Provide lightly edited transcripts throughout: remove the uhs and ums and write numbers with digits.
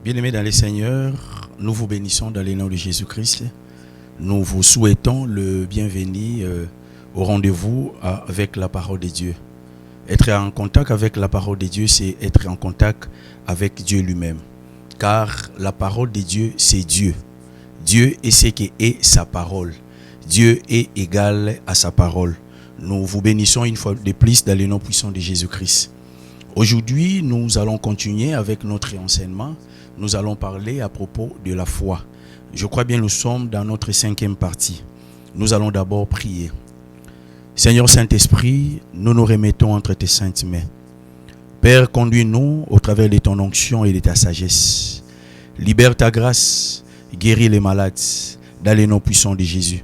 Bien-aimés dans les Seigneurs, nous vous bénissons dans le nom de Jésus-Christ. Nous vous souhaitons le bienvenu au rendez-vous avec la parole de Dieu. Être en contact avec la parole de Dieu, c'est être en contact avec Dieu lui-même. Car la parole de Dieu, c'est Dieu. Dieu est ce qui est sa parole. Dieu est égal à sa parole. Nous vous bénissons une fois de plus dans le nom puissant de Jésus-Christ. Aujourd'hui, nous allons continuer avec notre enseignement. Nous allons parler à propos de la foi. Je crois bien nous sommes dans notre 5e partie. Nous allons d'abord prier. Seigneur Saint-Esprit, nous nous remettons entre tes saintes mains. Père, conduis-nous au travers de ton onction et de ta sagesse. Libère ta grâce, guéris les malades dans les noms puissants de Jésus.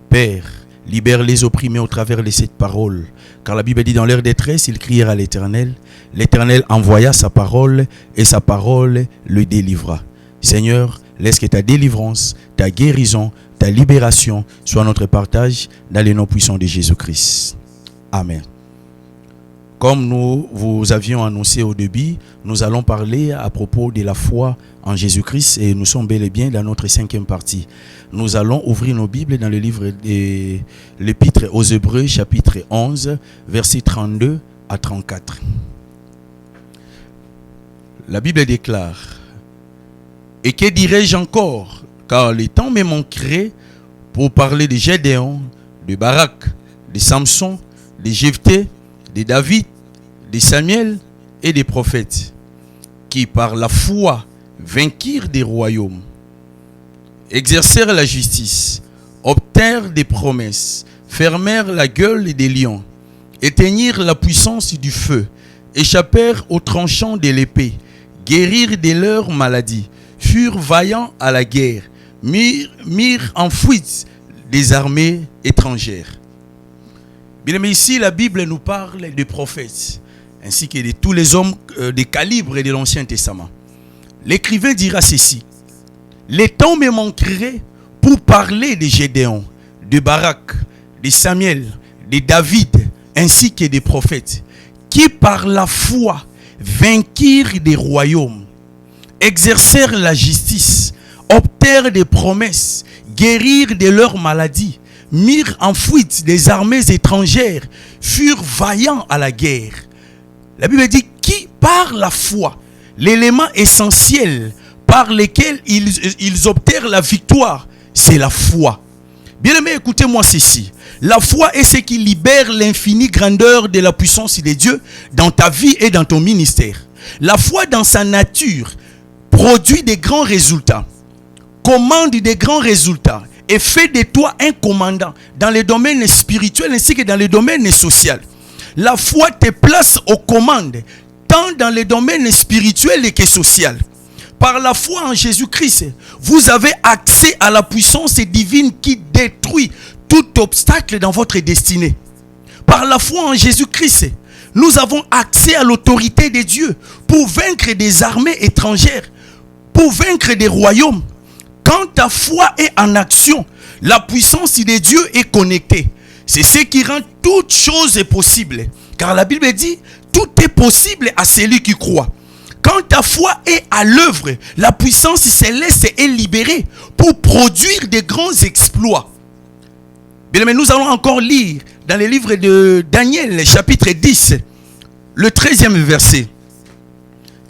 Père, libère les opprimés au travers de cette parole. Car la Bible dit dans leur détresse, ils crièrent à l'Éternel. L'Éternel envoya sa parole et sa parole le délivra. Seigneur, laisse que ta délivrance, ta guérison, ta libération soit notre partage dans les noms puissants de Jésus-Christ. Amen. Comme nous vous avions annoncé au début, nous allons parler à propos de la foi en Jésus-Christ et nous sommes bel et bien dans notre 5e partie. Nous allons ouvrir nos Bibles dans le livre de l'Épître aux Hébreux, chapitre 11, versets 32 à 34. La Bible déclare: et que dirais-je encore, car le temps me manquerait pour parler de Gédéon, de Barak, de Samson, de Jephthé, de David, de Samuel et des prophètes, qui par la foi vainquirent des royaumes, exercèrent la justice, obtinrent des promesses, fermèrent la gueule des lions, éteignirent la puissance du feu, échappèrent aux tranchants de l'épée, guérirent de leurs maladies, furent vaillants à la guerre, mirent en fuite des armées étrangères. Bien, mais ici, la Bible nous parle des prophètes, ainsi que de tous les hommes des calibres de l'Ancien Testament. L'écrivain dira ceci: les temps me manqueraient pour parler de Gédéon, de Barak, de Samuel, de David, ainsi que des prophètes, qui par la foi vainquirent des royaumes, exercèrent la justice, obtinrent des promesses, guérirent de leurs maladies, mirent en fuite des armées étrangères, furent vaillants à la guerre. La Bible dit qui par la foi, l'élément essentiel par lequel ils obtinrent la victoire, c'est la foi. Bien-aimés, écoutez-moi ceci. La foi est ce qui libère l'infinie grandeur de la puissance de Dieu dans ta vie et dans ton ministère. La foi dans sa nature produit des grands résultats, commande des grands résultats et fait de toi un commandant dans les domaines spirituels ainsi que dans les domaines sociaux. La foi te place aux commandes tant dans les domaines spirituels que sociaux. Par la foi en Jésus-Christ, vous avez accès à la puissance divine qui détruit tout obstacle dans votre destinée. Par la foi en Jésus-Christ, nous avons accès à l'autorité de Dieu pour vaincre des armées étrangères, pour vaincre des royaumes. Quand ta foi est en action, la puissance de Dieu est connectée. C'est ce qui rend toute chose possible. Car la Bible dit, tout est possible à celui qui croit. Quand ta foi est à l'œuvre, la puissance céleste est libérée pour produire de grands exploits. Bien, mais nous allons encore lire dans le livre de Daniel, chapitre 10, le 13e verset.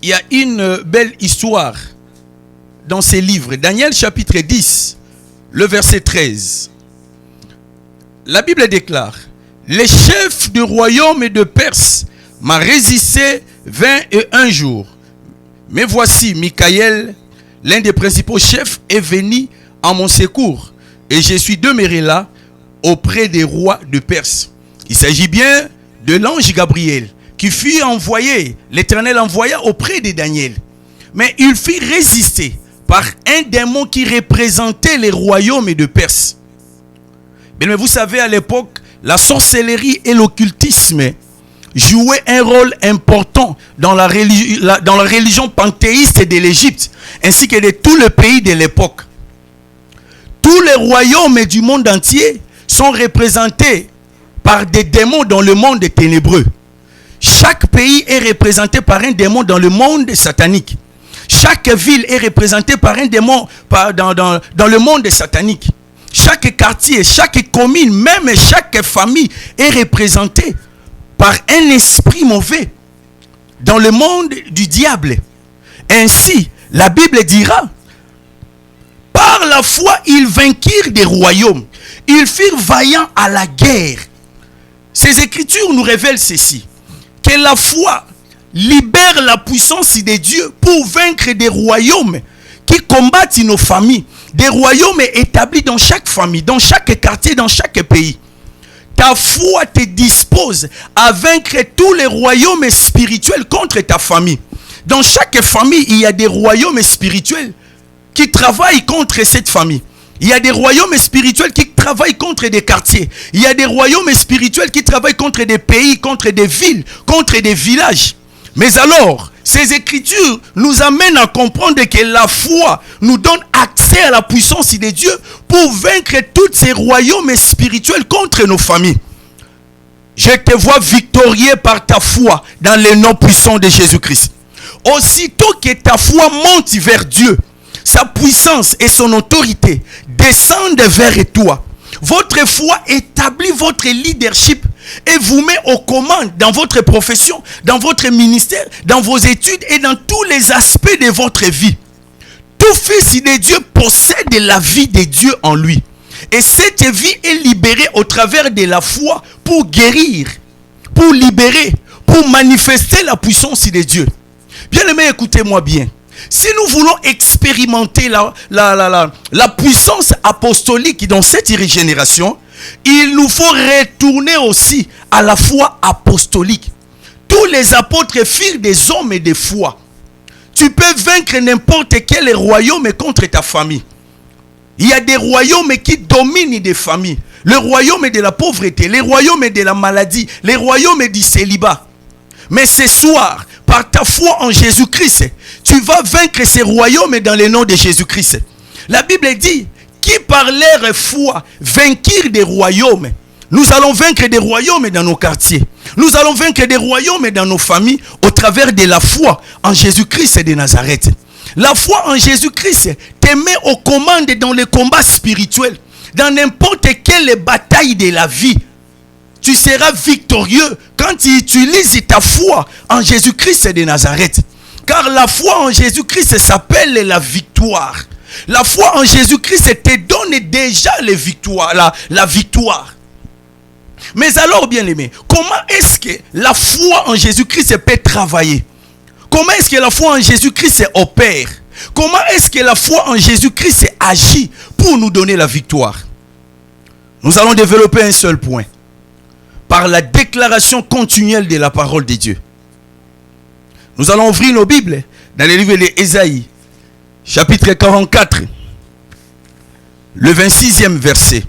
Il y a une belle histoire dans ces livres. Daniel, chapitre 10, le verset 13. La Bible déclare: les chefs du royaume et de Perse m'a résisté 21 jours. Mais voici, Michaël, l'un des principaux chefs, est venu en mon secours. Et je suis demeuré là, auprès des rois de Perse. Il s'agit bien de l'ange Gabriel, qui fut envoyé, l'Éternel envoya auprès de Daniel. Mais il fut résisté par un démon qui représentait les royaumes de Perse. Mais vous savez, à l'époque, la sorcellerie et l'occultisme jouaient un rôle important dans la religion panthéiste de l'Égypte, ainsi que de tout le pays de l'époque. Tous les royaumes du monde entier sont représentés par des démons dans le monde ténébreux. Chaque pays est représenté par un démon dans le monde satanique. Chaque ville est représentée par un démon dans le monde satanique. Chaque quartier, chaque commune, même chaque famille est représentée par un esprit mauvais dans le monde du diable. Ainsi, la Bible dira, par la foi, ils vainquirent des royaumes. Ils furent vaillants à la guerre. Ces écritures nous révèlent ceci, que la foi libère la puissance de Dieu pour vaincre des royaumes qui combattent nos familles. Des royaumes établis dans chaque famille, dans chaque quartier, dans chaque pays. Ta foi te dispose à vaincre tous les royaumes spirituels contre ta famille. Dans chaque famille, il y a des royaumes spirituels qui travaillent contre cette famille. Il y a des royaumes spirituels qui travaillent contre des quartiers. Il y a des royaumes spirituels qui travaillent contre des pays, contre des villes, contre des villages. Mais alors, ces écritures nous amènent à comprendre que la foi nous donne accès à la puissance de Dieu pour vaincre tous ces royaumes spirituels contre nos familles. Je te vois victorieux par ta foi dans le nom puissant de Jésus-Christ. Aussitôt que ta foi monte vers Dieu, sa puissance et son autorité descendent vers toi. Votre foi établit votre leadership et vous met aux commandes dans votre profession, dans votre ministère, dans vos études et dans tous les aspects de votre vie. Tout fils de Dieu possède la vie de Dieu en lui. Et cette vie est libérée au travers de la foi pour guérir, pour libérer, pour manifester la puissance de Dieu. Bien-aimés, écoutez-moi bien. Si nous voulons expérimenter la puissance apostolique dans cette régénération, il nous faut retourner aussi à la foi apostolique. Tous les apôtres firent des hommes et des foi. Tu peux vaincre n'importe quel royaume contre ta famille. Il y a des royaumes qui dominent des familles. Le royaume de la pauvreté, les royaumes de la maladie, les royaumes du célibat. Mais ce soir, par ta foi en Jésus-Christ, tu vas vaincre ces royaumes dans le nom de Jésus-Christ. La Bible dit, qui par leur foi vainquirent des royaumes. Nous allons vaincre des royaumes dans nos quartiers. Nous allons vaincre des royaumes dans nos familles au travers de la foi en Jésus-Christ de Nazareth. La foi en Jésus-Christ te met aux commandes dans les combats spirituels, dans n'importe quelle bataille de la vie. Tu seras victorieux quand tu utilises ta foi en Jésus-Christ de Nazareth. Car la foi en Jésus-Christ s'appelle la victoire. La foi en Jésus-Christ te donne déjà la victoire. Mais alors, bien-aimé, comment est-ce que la foi en Jésus-Christ peut travailler? Comment est-ce que la foi en Jésus-Christ opère? Comment est-ce que la foi en Jésus-Christ agit pour nous donner la victoire? Nous allons développer un seul point. Par la déclaration continuelle de la parole de Dieu. Nous allons ouvrir nos Bibles dans le livre d'Ésaïe, chapitre 44, le 26e verset.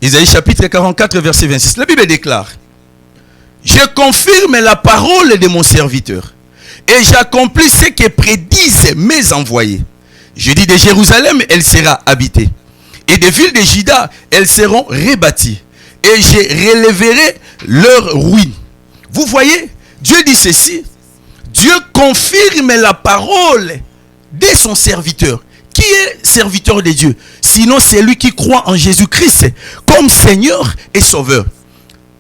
Ésaïe chapitre 44, verset 26. La Bible déclare: je confirme la parole de mon serviteur et j'accomplis ce que prédisent mes envoyés. Je dis de Jérusalem, elle sera habitée, et des villes de Juda, elles seront rebâties, et je relèverai leur ruine. Vous voyez, Dieu dit ceci. Dieu confirme la parole de son serviteur. Qui est serviteur de Dieu? Sinon, c'est lui qui croit en Jésus-Christ comme Seigneur et Sauveur.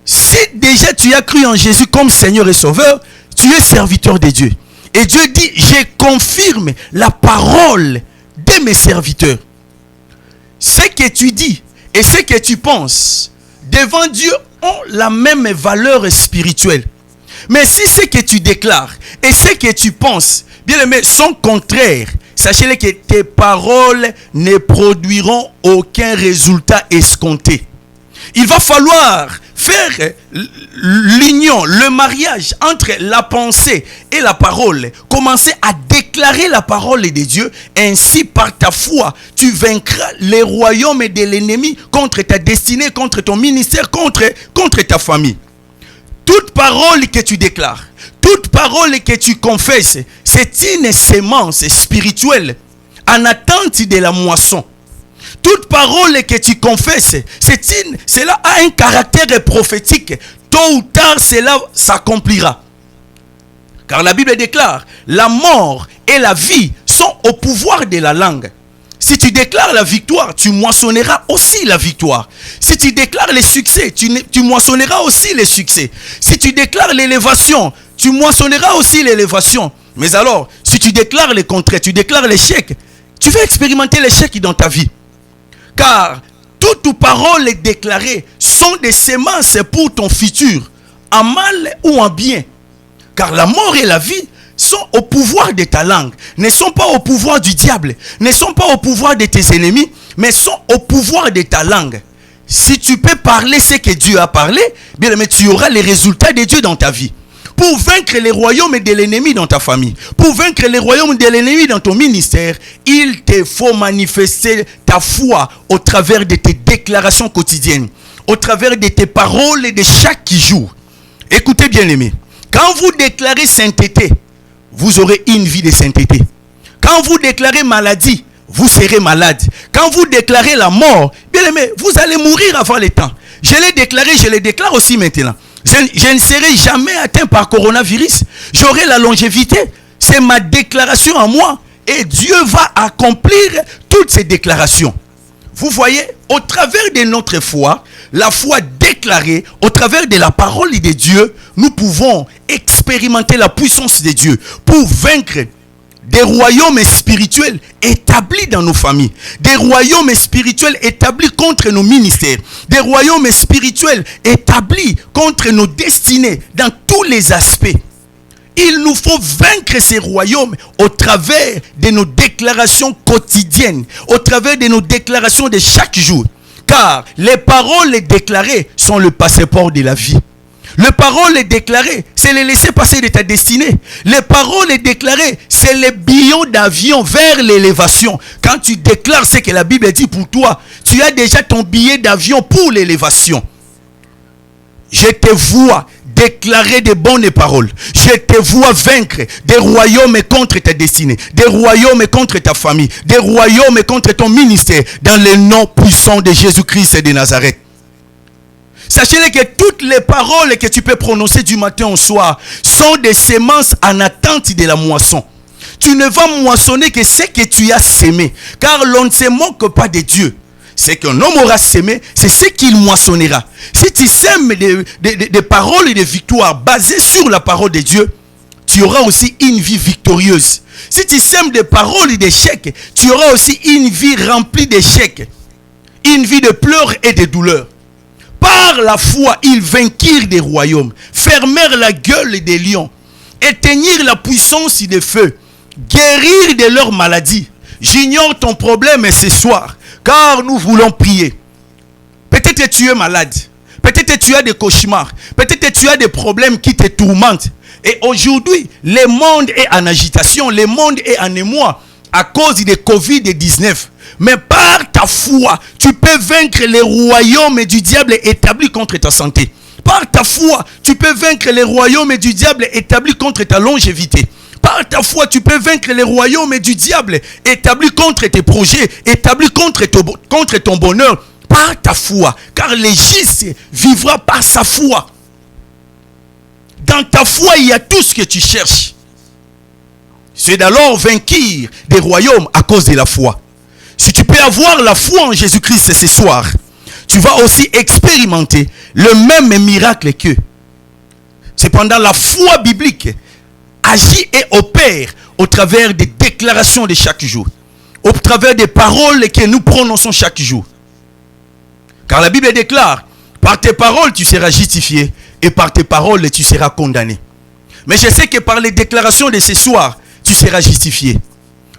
Si déjà tu as cru en Jésus comme Seigneur et Sauveur, tu es serviteur de Dieu. Et Dieu dit, je confirme la parole de mes serviteurs. Ce que tu dis et ce que tu penses devant Dieu ont la même valeur spirituelle. Mais si ce que tu déclares et ce que tu penses, bien aimé, sont contraires, sachez-le que tes paroles ne produiront aucun résultat escompté. Il va falloir faire l'union, le mariage entre la pensée et la parole. Commencer à déclarer la parole de Dieu. Ainsi, par ta foi, tu vaincras les royaumes de l'ennemi contre ta destinée, contre ton ministère, contre ta famille. Toute parole que tu déclares, toute parole que tu confesses, c'est une sémence spirituelle en attente de la moisson. Toute parole que tu confesses, cela a un caractère prophétique. Tôt ou tard, cela s'accomplira. Car la Bible déclare, la mort et la vie sont au pouvoir de la langue. Si tu déclares la victoire, tu moissonneras aussi la victoire. Si tu déclares les succès, tu moissonneras aussi les succès. Si tu déclares l'élévation, tu moissonneras aussi l'élévation. Mais alors, si tu déclares le contraire, tu déclares l'échec, tu vas expérimenter l'échec dans ta vie. Car toutes paroles déclarées sont des semences pour ton futur, en mal ou en bien. Car la mort et la vie sont au pouvoir de ta langue, ne sont pas au pouvoir du diable, ne sont pas au pouvoir de tes ennemis, mais sont au pouvoir de ta langue. Si tu peux parler ce que Dieu a parlé, bien aimé, tu auras les résultats de Dieu dans ta vie. Pour vaincre les royaumes de l'ennemi dans ta famille, pour vaincre les royaumes de l'ennemi dans ton ministère, il te faut manifester ta foi au travers de tes déclarations quotidiennes, au travers de tes paroles de chaque jour. Écoutez bien aimé, quand vous déclarez sainteté, vous aurez une vie de sainteté. Quand vous déclarez maladie, vous serez malade. Quand vous déclarez la mort, bien aimé, vous allez mourir avant le temps. Je l'ai déclaré, je le déclare aussi maintenant. Je ne serai jamais atteint par coronavirus. J'aurai la longévité. C'est ma déclaration en moi. Et Dieu va accomplir toutes ces déclarations. Vous voyez, au travers de notre foi, la foi déclarée, au travers de la parole de Dieu, nous pouvons expérimenter la puissance de Dieu pour vaincre des royaumes spirituels établis dans nos familles, des royaumes spirituels établis contre nos ministères, des royaumes spirituels établis contre nos destinées dans tous les aspects. Il nous faut vaincre ces royaumes au travers de nos déclarations quotidiennes, au travers de nos déclarations de chaque jour. Car les paroles déclarées sont le passeport de la vie. Les paroles déclarées, c'est le laisser-passer de ta destinée. Les paroles déclarées, c'est le billet d'avion vers l'élévation. Quand tu déclares ce que la Bible dit pour toi, tu as déjà ton billet d'avion pour l'élévation. Je te vois déclarer de bonnes paroles. Je te vois vaincre des royaumes contre ta destinée, des royaumes contre ta famille, des royaumes contre ton ministère, dans le nom puissant de Jésus-Christ de Nazareth. Sachez que toutes les paroles que tu peux prononcer du matin au soir sont des semences en attente de la moisson. Tu ne vas moissonner que ce que tu as sémé, car l'on ne se moque pas de Dieu. Ce qu'un homme aura sémé, c'est ce qu'il moissonnera. Si tu sèmes des paroles et des victoires basées sur la parole de Dieu, tu auras aussi une vie victorieuse. Si tu sèmes des paroles d'échecs, tu auras aussi une vie remplie d'échecs. Une vie de pleurs et de douleurs. Par la foi, ils vainquirent des royaumes, fermèrent la gueule des lions, éteignirent la puissance des feux, guérirent de leurs maladies. J'ignore ton problème ce soir, car nous voulons prier. Peut-être que tu es malade, peut-être que tu as des cauchemars, peut-être que tu as des problèmes qui te tourmentent. Et aujourd'hui, le monde est en agitation, le monde est en émoi à cause de Covid-19. Mais par ta foi, tu peux vaincre les royaumes du diable établis contre ta santé. Par ta foi, tu peux vaincre les royaumes du diable établis contre ta longévité. Par ta foi, tu peux vaincre les royaumes du diable établis contre tes projets, établis contre ton bonheur. Par ta foi, car le juste vivra par sa foi. Dans ta foi, il y a tout ce que tu cherches. C'est d'alors vainquir des royaumes à cause de la foi. Si tu peux avoir la foi en Jésus-Christ ce soir, tu vas aussi expérimenter le même miracle qu'eux. Cependant, la foi biblique agit et opère au travers des déclarations de chaque jour, au travers des paroles que nous prononçons chaque jour. Car la Bible déclare, par tes paroles tu seras justifié et par tes paroles tu seras condamné. Mais je sais que par les déclarations de ce soir, tu seras justifié.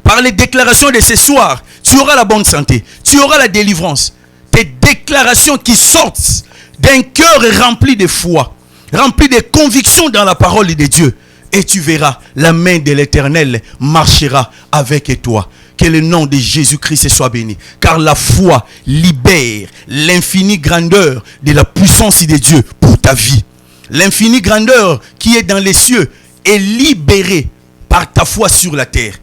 Par les déclarations de ce soir, tu auras la bonne santé, tu auras la délivrance. Tes déclarations qui sortent d'un cœur rempli de foi, rempli de conviction dans la parole de Dieu. Et tu verras, la main de l'Éternel marchera avec toi. Que le nom de Jésus-Christ soit béni. Car la foi libère l'infinie grandeur de la puissance de Dieu pour ta vie. L'infinie grandeur qui est dans les cieux est libérée par ta foi sur la terre.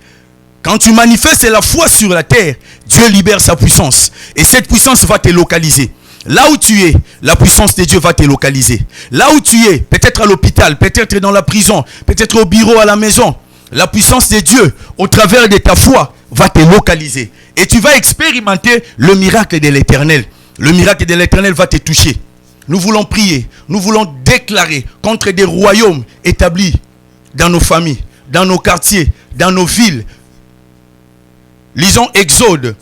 Quand tu manifestes la foi sur la terre, Dieu libère sa puissance. Et cette puissance va te localiser. Là où tu es, la puissance de Dieu va te localiser. Là où tu es, peut-être à l'hôpital, peut-être dans la prison, peut-être au bureau, à la maison, la puissance de Dieu, au travers de ta foi, va te localiser. Et tu vas expérimenter le miracle de l'Éternel. Le miracle de l'Éternel va te toucher. Nous voulons prier, nous voulons déclarer contre des royaumes établis dans nos familles, dans nos quartiers, dans nos villes. Lisons Exode,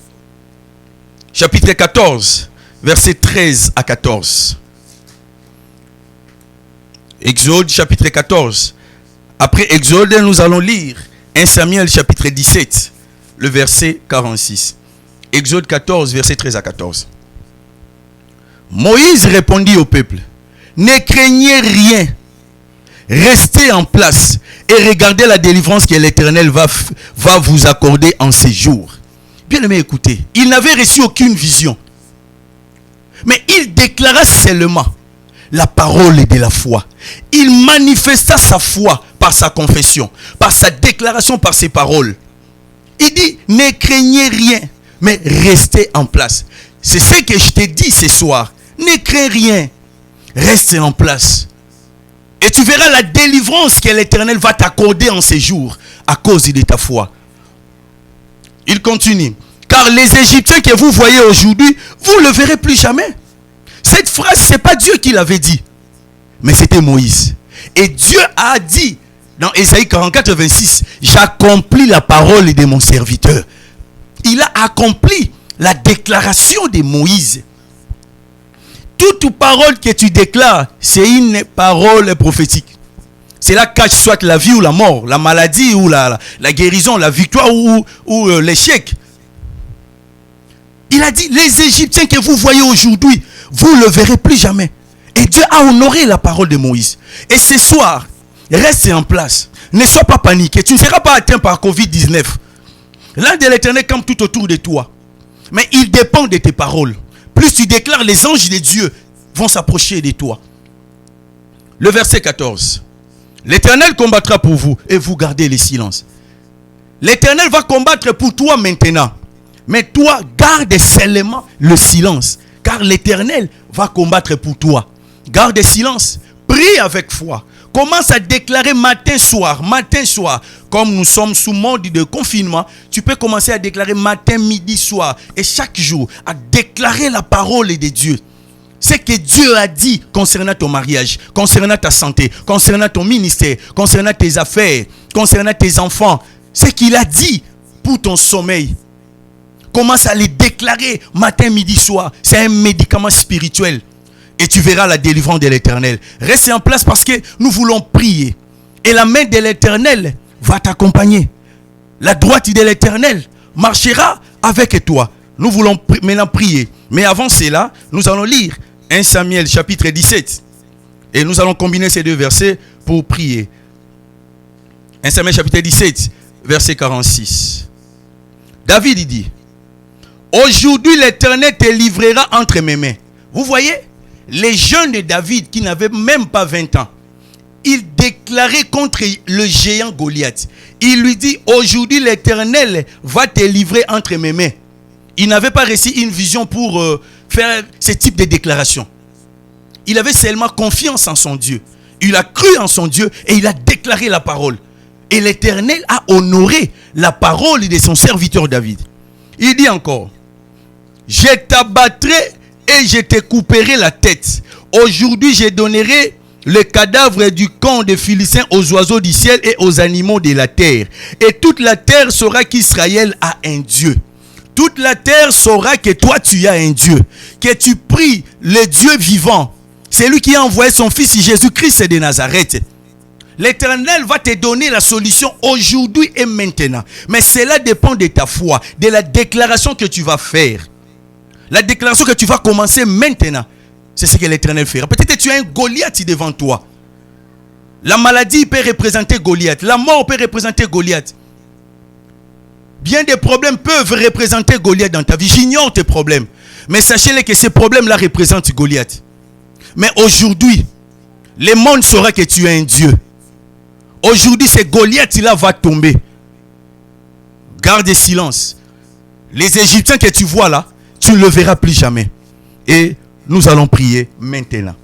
chapitre 14, versets 13 à 14. Exode, chapitre 14. Après Exode, nous allons lire 1 Samuel, chapitre 17, le verset 46. Exode 14, verset 13 à 14. Moïse répondit au peuple, ne craignez rien, restez en place et regardez la délivrance que l'Éternel va vous accorder en ces jours. Bien aimé, écoutez, il n'avait reçu aucune vision, mais il déclara seulement la parole de la foi. Il manifesta sa foi par sa confession, par sa déclaration, par ses paroles. Il dit, ne craignez rien, mais restez en place. C'est ce que je t'ai dit ce soir. Ne crains rien, reste en place. Et tu verras la délivrance que l'Éternel va t'accorder en ces jours à cause de ta foi. Il continue. Car les Égyptiens que vous voyez aujourd'hui, vous ne le verrez plus jamais. Cette phrase, ce n'est pas Dieu qui l'avait dit, mais c'était Moïse. Et Dieu a dit dans Ésaïe 44, 26, j'accomplis la parole de mon serviteur. Il a accompli la déclaration de Moïse. Toute parole que tu déclares, c'est une parole prophétique. Cela cache soit la vie ou la mort, la maladie ou la guérison, la victoire ou l'échec. Il a dit, les Égyptiens que vous voyez aujourd'hui, vous ne le verrez plus jamais. Et Dieu a honoré la parole de Moïse. Et ce soir, reste en place. Ne sois pas paniqué. Tu ne seras pas atteint par Covid-19. L'ange de l'Éternel campe tout autour de toi. Mais il dépend de tes paroles. Plus tu déclares, les anges de Dieu vont s'approcher de toi. Le verset 14. L'Éternel combattra pour vous et vous gardez le silence. L'Éternel va combattre pour toi maintenant. Mais toi, garde seulement le silence. Car l'Éternel va combattre pour toi. Garde silence. Prie avec foi. Commence à déclarer matin, soir. Comme nous sommes sous mode de confinement, tu peux commencer à déclarer matin, midi, soir. Et chaque jour, à déclarer la parole de Dieu. Ce que Dieu a dit concernant ton mariage, concernant ta santé, concernant ton ministère, concernant tes affaires, concernant tes enfants. Ce qu'il a dit pour ton sommeil. Commence à les déclarer matin, midi, soir. C'est un médicament spirituel. Et tu verras la délivrance de l'Éternel. Reste en place parce que nous voulons prier. Et la main de l'Éternel va t'accompagner. La droite de l'Éternel marchera avec toi. Nous voulons maintenant prier. Mais avant cela, nous allons lire 1 Samuel chapitre 17. Et nous allons combiner ces deux versets pour prier. 1 Samuel chapitre 17, verset 46. David dit, aujourd'hui l'Éternel te livrera entre mes mains. Vous voyez, les jeunes de David qui n'avaient même pas 20 ans, il déclarait contre le géant Goliath. Il lui dit, aujourd'hui l'Éternel va te livrer entre mes mains. Il n'avait pas reçu une vision pour faire ce type de déclaration. Il avait seulement confiance en son Dieu. Il a cru en son Dieu et il a déclaré la parole. Et l'Éternel a honoré la parole de son serviteur David. Il dit encore, je t'abattrai et je te couperai la tête. Aujourd'hui, je donnerai le cadavre du camp des Philistins aux oiseaux du ciel et aux animaux de la terre. Et toute la terre saura qu'Israël a un Dieu. Toute la terre saura que toi tu as un Dieu. Que tu pries le Dieu vivant. C'est lui qui a envoyé son fils Jésus-Christ de Nazareth. L'Éternel va te donner la solution aujourd'hui et maintenant. Mais cela dépend de ta foi, de la déclaration que tu vas faire. La déclaration que tu vas commencer maintenant, c'est ce que l'Éternel fera. Peut-être que tu as un Goliath devant toi. La maladie peut représenter Goliath. La mort peut représenter Goliath. Bien des problèmes peuvent représenter Goliath dans ta vie. J'ignore tes problèmes. Mais sachez-le que ces problèmes-là représentent Goliath. Mais aujourd'hui, le monde saura que tu es un Dieu. Aujourd'hui, ce Goliath-là va tomber. Garde silence. Les Égyptiens que tu vois là, tu ne le verras plus jamais. Et Nous allons prier maintenant.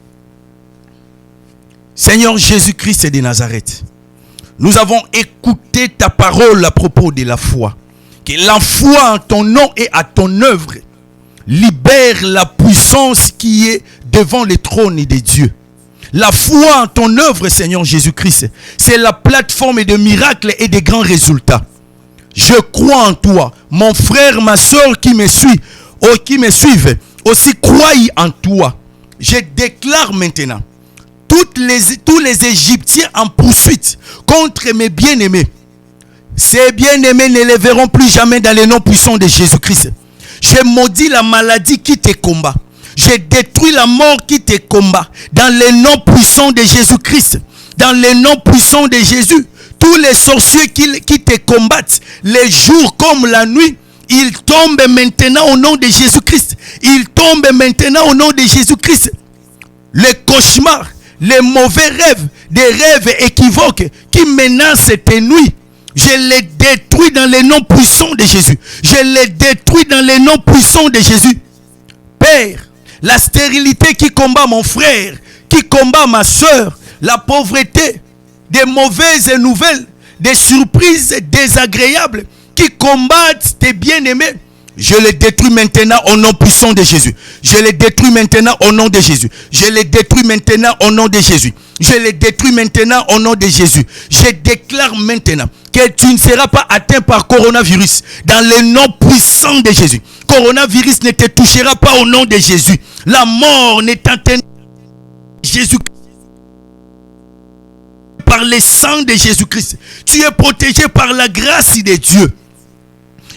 Seigneur Jésus-Christ de Nazareth, nous avons écouté ta parole à propos de la foi. Que la foi en ton nom et à ton œuvre libère la puissance qui est devant le trône de Dieu. La foi en ton œuvre, Seigneur Jésus-Christ, c'est la plateforme de miracles et de grands résultats. Je crois en toi. Mon frère, ma soeur qui me suit, ou qui me suivent, aussi croyez en toi. Je déclare maintenant tous les Égyptiens en poursuite contre mes bien-aimés. Ces bien-aimés ne les verront plus jamais dans le nom puissant de Jésus-Christ. Je maudis la maladie qui te combat. Je détruis la mort qui te combat. Dans le nom puissant de Jésus-Christ. Dans le nom puissant de Jésus. Tous les sorciers qui te combattent, les jours comme la nuit, ils tombent maintenant au nom de Jésus-Christ. Ils tombent maintenant au nom de Jésus-Christ. Les cauchemars, les mauvais rêves, des rêves équivoques qui menacent tes nuits, je les détruis dans le nom puissant de Jésus. Je les détruis dans le nom puissant de Jésus. Père, la stérilité qui combat mon frère, qui combat ma soeur, la pauvreté, des mauvaises nouvelles, des surprises désagréables qui combattent tes bien-aimés, je les détruis maintenant au nom puissant de Jésus. Je les détruis maintenant au nom de Jésus. Je les détruis maintenant au nom de Jésus. Je les détruis maintenant au nom de Jésus. Je déclare maintenant que tu ne seras pas atteint par coronavirus dans le nom puissant de Jésus. Coronavirus ne te touchera pas au nom de Jésus. La mort n'est atteinte Jésus par le sang de Jésus-Christ. Tu es protégé par la grâce de Dieu.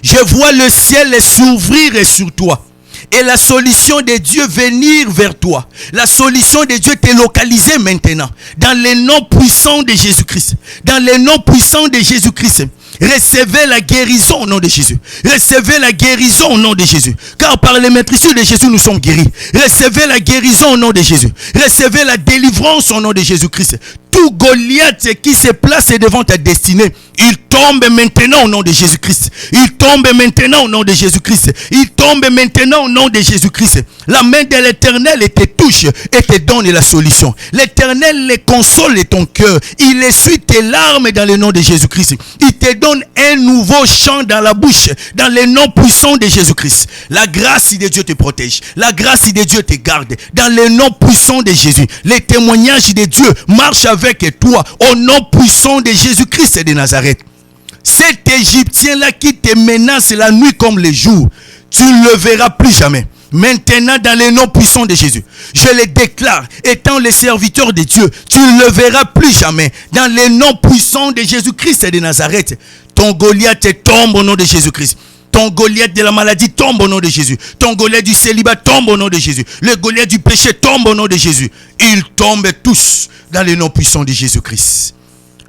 Je vois le ciel s'ouvrir sur toi. Et la solution de Dieu venir vers toi. La solution de Dieu t'est localisée maintenant. Dans le nom puissant de Jésus-Christ. Dans le nom puissant de Jésus-Christ. Recevez la guérison au nom de Jésus. Recevez la guérison au nom de Jésus. Car par les maîtrises de Jésus, nous sommes guéris. Recevez la guérison au nom de Jésus. Recevez la délivrance au nom de Jésus-Christ. Tout Goliath qui se place devant ta destinée, il tombe maintenant au nom de Jésus-Christ. Il tombe maintenant au nom de Jésus-Christ. Il tombe maintenant au nom de Jésus-Christ. La main de l'Éternel te touche et te donne la solution. L'Éternel les console ton cœur. Il essuie tes larmes dans le nom de Jésus-Christ. Il te donne un nouveau chant dans la bouche dans le nom puissant de Jésus-Christ. La grâce de Dieu te protège. La grâce de Dieu te garde dans le nom puissant de Jésus. Les témoignages de Dieu marchent avec toi au nom puissant de Jésus-Christ de Nazareth. Cet Égyptien-là qui te menace la nuit comme le jour, tu ne le verras plus jamais. Maintenant, dans le nom puissant de Jésus, je le déclare, étant le serviteur de Dieu, tu ne le verras plus jamais. Dans le nom puissant de Jésus-Christ de Nazareth, ton Goliath tombe au nom de Jésus-Christ. Ton Goliath de la maladie tombe au nom de Jésus. Ton Goliath du célibat tombe au nom de Jésus. Le Goliath du péché tombe au nom de Jésus. Ils tombent tous dans le nom puissant de Jésus-Christ.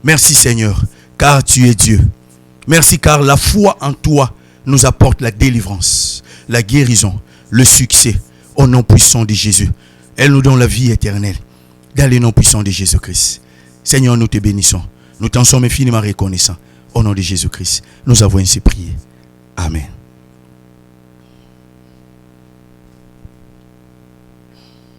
Merci Seigneur, car tu es Dieu. Merci car la foi en toi nous apporte la délivrance, la guérison, le succès au nom puissant de Jésus. Elle nous donne la vie éternelle dans le nom puissant de Jésus-Christ. Seigneur, nous te bénissons. Nous t'en sommes infiniment reconnaissants. Au nom de Jésus-Christ, nous avons ainsi prié. Amen.